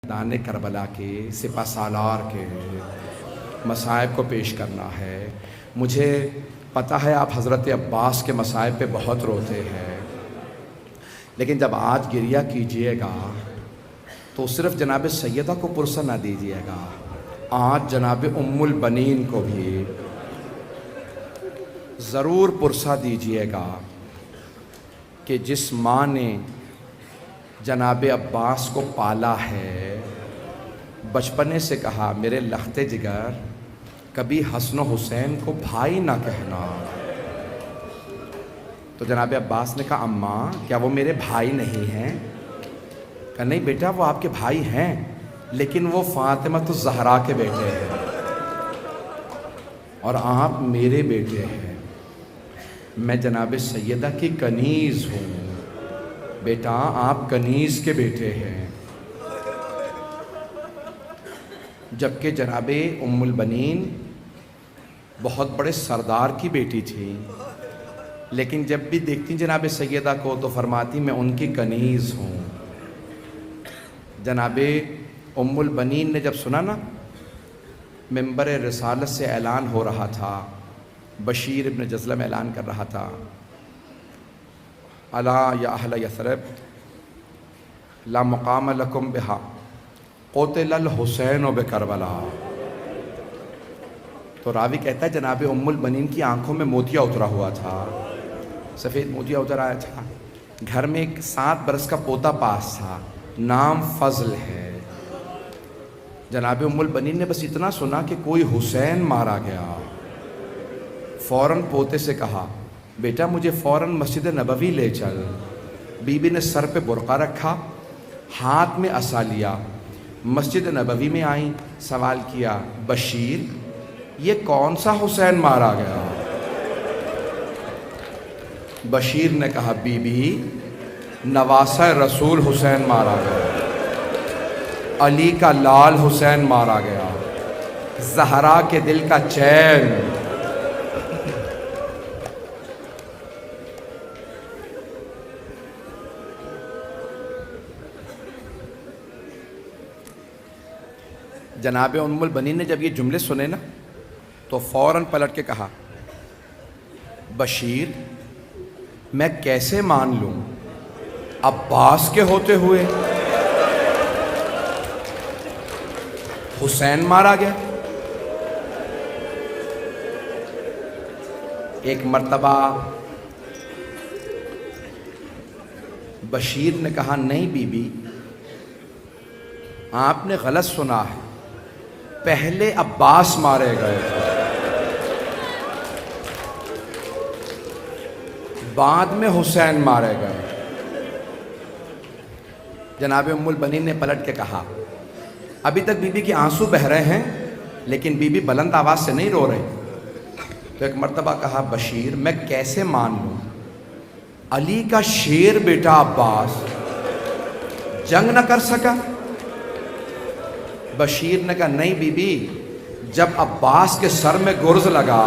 دان کربلا کے سپہ سالار کے مصائب کو پیش کرنا ہے۔ مجھے پتہ ہے آپ حضرت عباس کے مصائب پہ بہت روتے ہیں، لیکن جب آج گریہ کیجئے گا تو صرف جناب سیدہ کو پرسہ نہ دیجئے گا، آج جناب ام البنین کو بھی ضرور پرسہ دیجئے گا کہ جس ماں نے جناب عباس کو پالا ہے، بچپنے سے کہا میرے لخت جگر کبھی حسن و حسین کو بھائی نہ کہنا، تو جناب عباس نے کہا اماں کیا وہ میرے بھائی نہیں ہیں؟ کہا نہیں بیٹا وہ آپ کے بھائی ہیں، لیکن وہ فاطمہ الزہرا کے بیٹے ہیں اور آپ میرے بیٹے ہیں، میں جناب سیدہ کی کنیز ہوں، بیٹا آپ کنیز کے بیٹے ہیں۔ جبکہ جناب ام البنین بہت بڑے سردار کی بیٹی تھی، لیکن جب بھی دیکھتی جناب سیدہ کو تو فرماتی میں ان کی کنیز ہوں۔ جناب ام البنین نے جب سنا نا منبر رسالت سے اعلان ہو رہا تھا، بشیر ابن جزلم اعلان کر رہا تھا الا یا اہل یثرب لا مقام لکم بہا قتل الحسین بکربلا، تو راوی کہتا ہے جناب ام البنین کی آنکھوں میں موتیا اترا ہوا تھا، سفید موتیا اتر آیا تھا، گھر میں ایک 7 برس کا پوتا پاس تھا، نام فضل ہے۔ جناب ام البنین نے بس اتنا سنا کہ کوئی حسین مارا گیا، فوراً پوتے سے کہا بیٹا مجھے فوراً مسجد نبوی لے چل۔ بی بی نے سر پہ برقع رکھا، ہاتھ میں عصا لیا، مسجد نبوی میں آئیں، سوال کیا بشیر یہ کون سا حسین مارا گیا؟ بشیر نے کہا بی بی نواسہ رسول حسین مارا گیا، علی کا لال حسین مارا گیا، زہرا کے دل کا چین۔ جناب ام البنین نے جب یہ جملے سنے نا تو فوراً پلٹ کے کہا بشیر میں کیسے مان لوں عباس کے ہوتے ہوئے حسین مارا گیا؟ ایک مرتبہ بشیر نے کہا نہیں بی بی آپ نے غلط سنا ہے، پہلے عباس مارے گئے تھے، بعد میں حسین مارے گئے۔ جناب ام البنین نے پلٹ کے کہا ابھی تک بی بی کے آنسو بہہ رہے ہیں لیکن بی بی بلند آواز سے نہیں رو رہی، تو ایک مرتبہ کہا بشیر میں کیسے مان لوں علی کا شیر بیٹا عباس جنگ نہ کر سکا؟ بشیر نے کہا نہیں بی بی جب عباس کے سر میں گرز لگا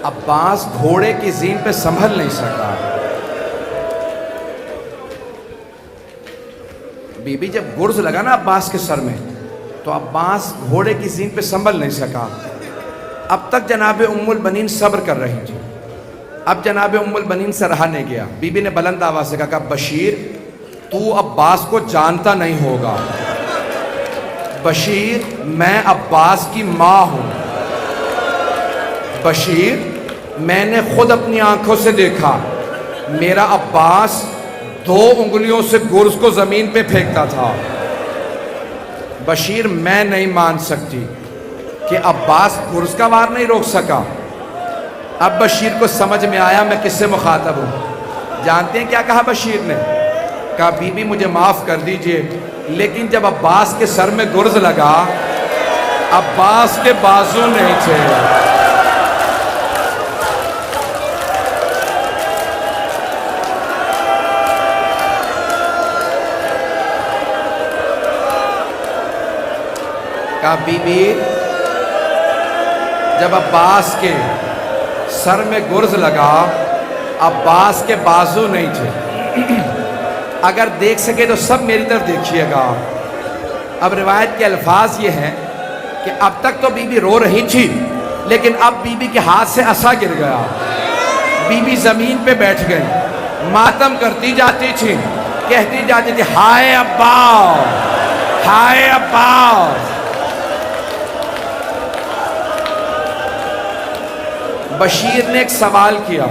عباس گھوڑے کی زین پہ سنبھل نہیں سکا، بی بی جب گرز لگا نا عباس کے سر میں تو عباس گھوڑے کی زین پہ سنبھل نہیں سکا۔ اب تک جناب ام البنین صبر کر رہی تھی، اب جناب ام البنین سے رہا نہیں گیا، بی بی نے بلند آواز سے کہا بشیر تو عباس کو جانتا نہیں ہوگا، بشیر میں عباس کی ماں ہوں، بشیر میں نے خود اپنی آنکھوں سے دیکھا میرا عباس 2 انگلیوں سے گرز کو زمین پہ پھینکتا تھا، بشیر میں نہیں مان سکتی کہ عباس گرز کا وار نہیں روک سکا۔ اب بشیر کو سمجھ میں آیا میں کس سے مخاطب ہوں، جانتے ہیں کیا کہا بشیر نے؟ کہا بی بی مجھے معاف کر دیجئے لیکن جب عباس کے سر میں گرز لگا عباس کے بازو نہیں تھے، کہا بی بی جب عباس کے سر میں گرز لگا، عباس کے بازو نہیں تھے. اگر دیکھ سکے تو سب میری طرف دیکھیے گا. اب روایت کے الفاظ یہ ہیں کہ اب تک تو بی بی رو رہی تھی، لیکن اب بی بی کے ہاتھ سے عصا گر گیا. بی بی زمین پہ بیٹھ گئی، ماتم کرتی جاتی تھی، کہتی جاتی تھی ہائے عباس، ہائے عباس. بشیر نے ایک سوال کیا،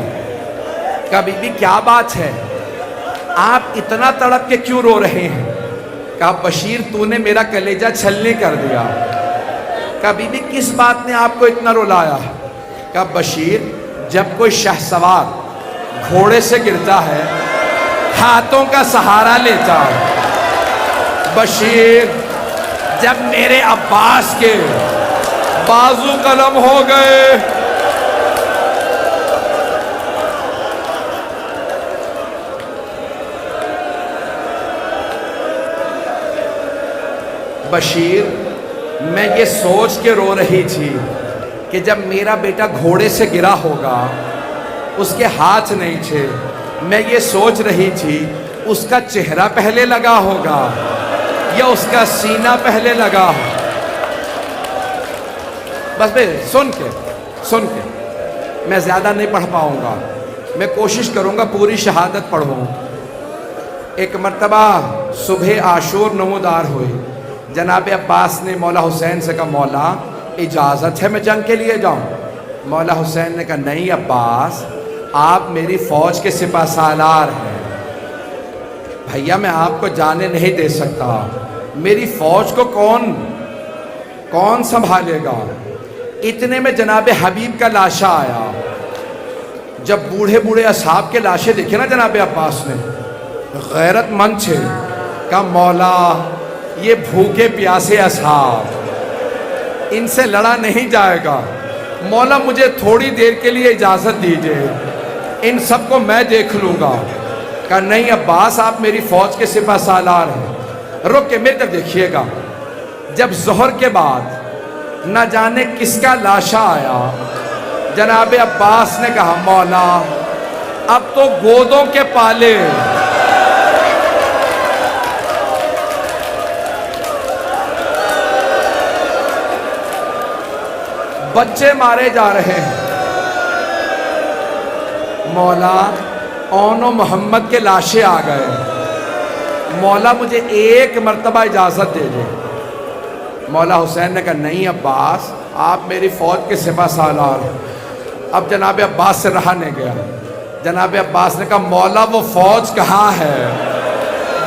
کہا بی بی کیا بات ہے، آپ اتنا تڑپ کے کیوں رو رہے ہیں؟ کہا بشیر تو نے میرا کلیجہ چھلنی کر دیا. کہا بی بی کس بات نے آپ کو اتنا رلایا؟ کہا بشیر جب کوئی شہسوار گھوڑے سے گرتا ہے ہاتھوں کا سہارا لیتا ہے. بشیر جب میرے عباس کے بازو قلم ہو گئے، بشیر میں یہ سوچ کے رو رہی تھی کہ جب میرا بیٹا گھوڑے سے گرا ہوگا، اس کے ہاتھ نہیں تھے، میں یہ سوچ رہی تھی اس کا چہرہ پہلے لگا ہوگا یا اس کا سینہ پہلے لگا ہو. بس میں سن کے میں زیادہ نہیں پڑھ پاؤں گا، میں کوشش کروں گا پوری شہادت پڑھوں. ایک مرتبہ صبح عاشور نمودار ہوئی، جناب عباس نے مولا حسین سے کہا مولا اجازت ہے میں جنگ کے لیے جاؤں؟ مولا حسین نے کہا نہیں عباس، آپ میری فوج کے سپہ سالار ہیں، بھیا میں آپ کو جانے نہیں دے سکتا، میری فوج کو کون سنبھالے گا؟ اتنے میں جناب حبیب کا لاشا آیا. جب بوڑھے بوڑھے اصحاب کے لاشیں دیکھے نا جناب عباس نے، غیرت مند تھے، کہا مولا یہ بھوکے پیاسے اصحاب، ان سے لڑا نہیں جائے گا، مولا مجھے تھوڑی دیر کے لیے اجازت دیجئے، ان سب کو میں دیکھ لوں گا. کہا نہیں عباس آپ میری فوج کے سپہ سالار ہیں، رک کے میری طرف دیکھیے گا. جب ظہر کے بعد نہ جانے کس کا لاشا آیا، جناب عباس نے کہا مولا اب تو گودوں کے پالے، بچے مارے جا رہے ہیں، مولا اون و محمد کے لاشیں آ گئے، مولا مجھے ایک مرتبہ اجازت دے دے. مولا حسین نے کہا نہیں عباس آپ میری فوج کے سپہ سالار ہیں. اب جناب عباس سے رہا نہیں گیا. جناب عباس نے کہا مولا وہ فوج کہاں ہے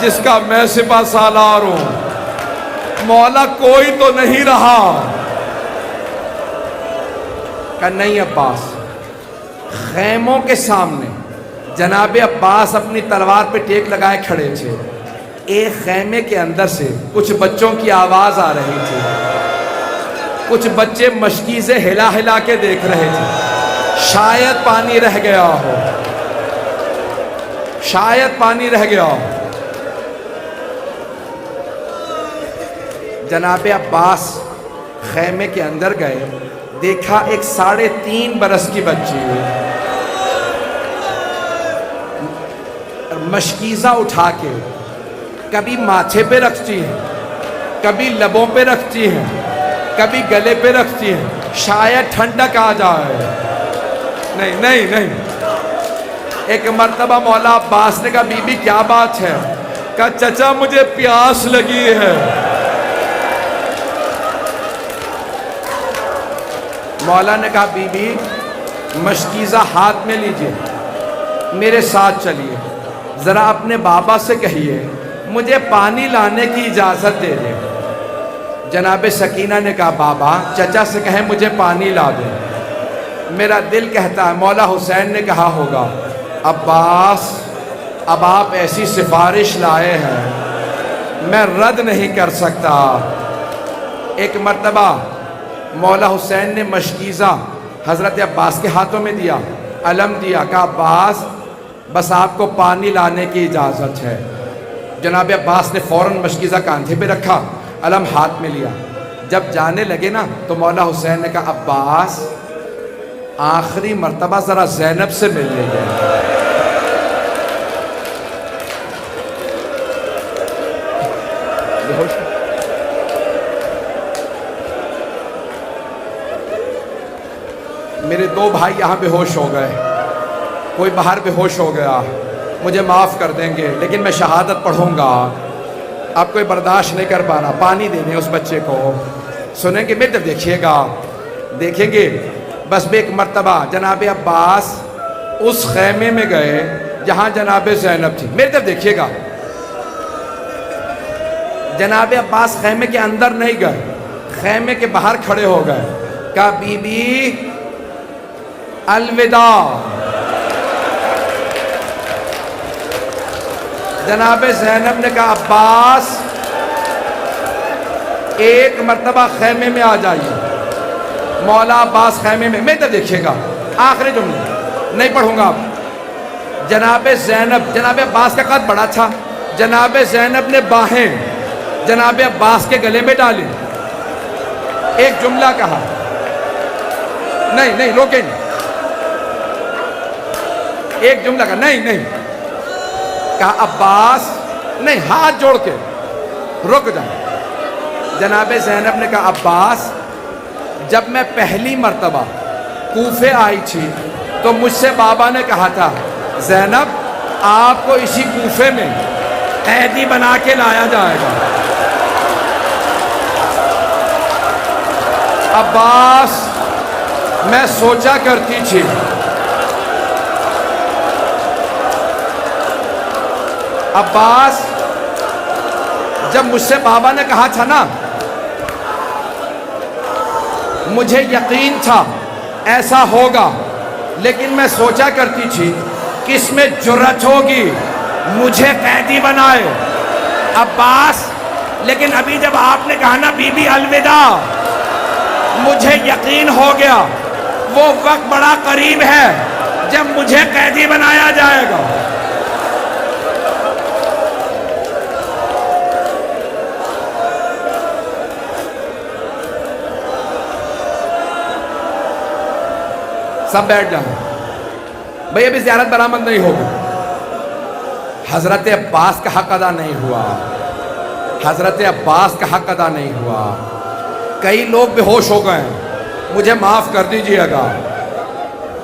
جس کا میں سپہ سالار ہوں؟ مولا کوئی تو نہیں رہا. کہا نہیں عباس. خیموں کے سامنے جناب عباس اپنی تلوار پہ ٹیک لگائے کھڑے تھے. ایک خیمے کے اندر سے کچھ بچوں کی آواز آ رہی تھی. کچھ بچے مشکیزیں ہلا ہلا کے دیکھ رہے تھے. شاید پانی رہ گیا ہو، شاید پانی رہ گیا ہو. جناب عباس خیمے کے اندر گئے، دیکھا ایک 3.5 برس کی بچی مشکیزہ اٹھا کے کبھی ماتھے پہ رکھتی ہیں، کبھی لبوں پہ رکھتی ہیں، کبھی گلے پہ رکھتی ہیں، شاید ٹھنڈک آ جائے. نہیں نہیں نہیں. ایک مرتبہ مولا عباس نے کہا بی بی کیا بات ہے؟ کہا چچا مجھے پیاس لگی ہے. مولا نے کہا بی بی مشکیزہ ہاتھ میں لیجئے، میرے ساتھ چلیے، ذرا اپنے بابا سے کہیے مجھے پانی لانے کی اجازت دے دے. جناب سکینہ نے کہا بابا چچا سے کہیں مجھے پانی لا دے. میرا دل کہتا ہے مولا حسین نے کہا ہوگا عباس اب آپ ایسی سفارش لائے ہیں میں رد نہیں کر سکتا. ایک مرتبہ مولا حسین نے مشکیزہ حضرت عباس کے ہاتھوں میں دیا، علم دیا، کہا عباس بس آپ کو پانی لانے کی اجازت ہے. جناب عباس نے فوراً مشکیزہ کاندھے پہ رکھا، علم ہاتھ میں لیا. جب جانے لگے نا تو مولا حسین نے کہا عباس آخری مرتبہ ذرا زینب سے مل لیجیے. میرے دو بھائی یہاں بے ہوش ہو گئے, کوئی باہر بے ہوش ہو گیا, مجھے معاف کر دیں گے لیکن میں شہادت پڑھوں گا, آپ کوئی برداشت نہیں کر پا رہا. پانی دے دیں اس بچے کو. سنیں گے میرے طرف دیکھیے گا, دیکھیں گے. بس ایک مرتبہ جناب عباس اس خیمے میں گئے جہاں جناب زینب تھی. میرے طرف دیکھیے گا. جناب عباس خیمے کے اندر نہیں گئے, خیمے کے باہر کھڑے ہو گئے. کہا بی بی الوداع. جناب زینب نے کہا عباس ایک مرتبہ خیمے میں آ جائیے. مولا عباس خیمے میں. میں تو دیکھیے گا آخری جملے نہیں پڑھوں گا. جناب زینب, جناب عباس کا قد بڑا تھا, جناب زینب نے باہیں جناب عباس کے گلے میں ڈالی. ایک جملہ کہا, نہیں روکیں, ایک جملہ کہا, نہیں کہا عباس نہیں, ہاتھ جوڑ کے رک جائیں. جناب زینب نے کہا عباس جب میں پہلی مرتبہ کوفے آئی تھی تو مجھ سے بابا نے کہا تھا زینب آپ کو اسی کوفے میں قیدی بنا کے لایا جائے گا. عباس میں سوچا کرتی تھی عباس جب مجھ سے بابا نے کہا تھا نا مجھے یقین تھا ایسا ہوگا, لیکن میں سوچا کرتی تھی کس میں جرأت ہوگی مجھے قیدی بنائے. عباس لیکن ابھی جب آپ نے کہا نا بی بی الوداع مجھے یقین ہو گیا وہ وقت بڑا قریب ہے جب مجھے قیدی بنایا جائے گا. سب بیٹھ جائیں بھئی, ابھی زیارت برآمد نہیں ہوگی. حضرت عباس کا حق ادا نہیں ہوا, حضرت عباس کا حق ادا نہیں ہوا. کئی لوگ بے ہوش ہو گئے, مجھے معاف کر دیجئے گا.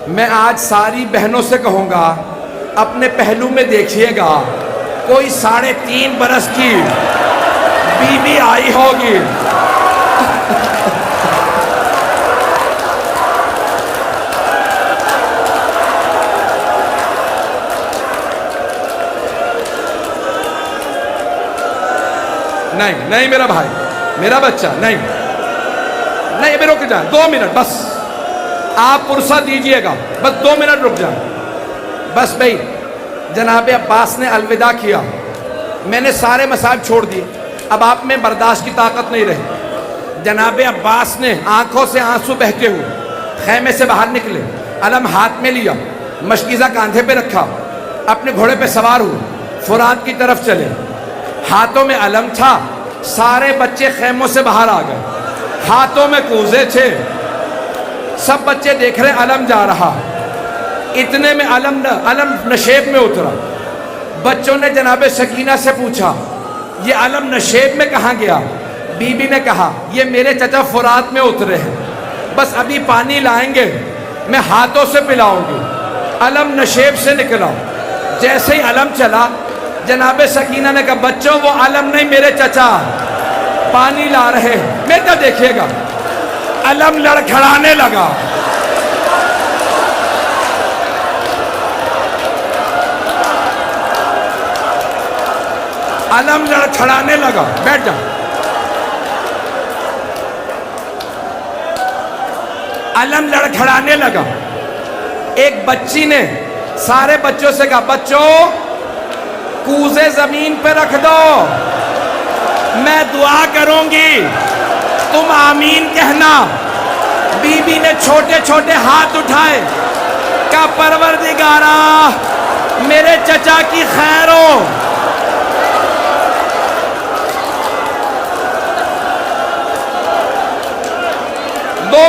میں آج ساری بہنوں سے کہوں گا اپنے پہلو میں دیکھیے گا, کوئی 3.5 برس کی بیوی آئی ہوگی. نہیں میرا بھائی, میرا بچہ, نہیں ابھی رک جائیں 2 منٹ بس, آپ فرصت دیجئے گا, بس 2 منٹ رک جائیں بس. بھائی جناب عباس نے الوداع کیا, میں نے سارے مصائب چھوڑ دیے, اب آپ میں برداشت کی طاقت نہیں رہی. جناب عباس نے آنکھوں سے آنسو بہتے ہوئے خیمے سے باہر نکلے, علم ہاتھ میں لیا, مشکیزہ کاندھے پہ رکھا, اپنے گھوڑے پہ سوار ہوئے, فرات کی طرف چلے. ہاتھوں میں علم تھا, سارے بچے خیموں سے باہر آ گئے, ہاتھوں میں کوزے تھے, سب بچے دیکھ رہے علم جا رہا. اتنے میں علم نشیب میں اترا. بچوں نے جناب سکینہ سے پوچھا یہ علم نشیب میں کہاں گیا؟ بی بی نے کہا یہ میرے چچا فرات میں اترے ہیں, بس ابھی پانی لائیں گے, میں ہاتھوں سے پلاؤں گی. علم نشیب سے نکلا, جیسے ہی علم چلا جناب سکینہ نے کہا بچوں وہ علم نہیں میرے چچا پانی لا رہے. بیٹا دیکھیے گا علم لڑکھڑانے لگا. علم لڑکھڑانے لگا. بیٹھ جا. علم لڑکھڑانے لگا. ایک بچی نے سارے بچوں سے کہا بچوں کوزے زمین پہ رکھ دو, میں دعا کروں گی, تم آمین کہنا. بی بی نے چھوٹے چھوٹے ہاتھ اٹھائے, کہا پروردگارا میرے چچا کی خیر ہو. 2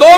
2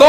2